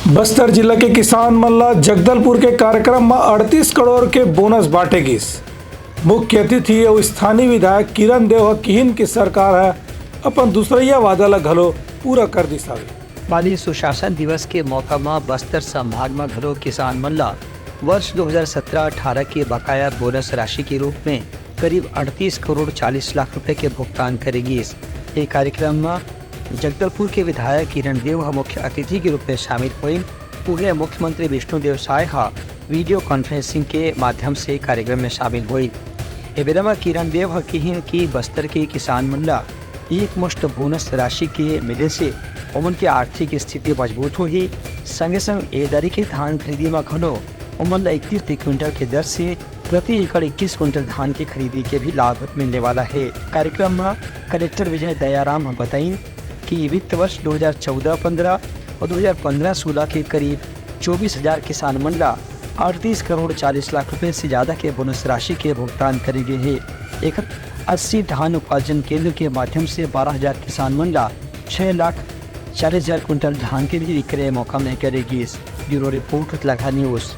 बस्तर जिला के किसान मन ला जगदलपुर के कार्यक्रम में 38 करोड़ के बोनस बांटेगी। मुख्य अतिथि और स्थानीय विधायक किरण देव किहिन की सरकार है अपन दूसरिया वादा ला घलो पूरा कर दी सावे। माननीय सुशासन दिवस के मौका में बस्तर संभाग में घरो किसान मन ला वर्ष 2017-18 के बकाया बोनस राशि के रूप में करीब 38 करोड़ 40 लाख रुपए के भुगतान करेगी। ये कार्यक्रम में जगदलपुर के विधायक किरण देव मुख्य अतिथि के रूप में शामिल हुए। पूर्व मुख्यमंत्री विष्णुदेव साय वीडियो कॉन्फ्रेंसिंग के माध्यम से कार्यक्रम में शामिल हुई। एवं किरण देव किहिन की बस्तर के किसान मन ला एक मुश्त बोनस राशि के मिले से उमन की आर्थिक स्थिति मजबूत हुई। संगे संग ए दरी के धान खरीदी में घनो उमन ला 31 क्विंटल के दर से प्रति एकड़ 21 क्विंटल धान की खरीदी के भी लाभ मिलने वाला है। कार्यक्रम में कलेक्टर विजय दयाराम बताई कि वित्त वर्ष 2014-15 और 2015-16 के करीब 24,000 किसान मन ला 38 करोड़ 40 लाख रुपए से ज़्यादा के बोनस राशि के भुगतान करेंगे है। एक 80 धान उत्पादन केंद्र के माध्यम से 12,000 किसान मन ला 6,40,000 क्विंटल धान के भी विक्रय मौका में करेगी। ब्यूरो रिपोर्ट लखा न्यूज़।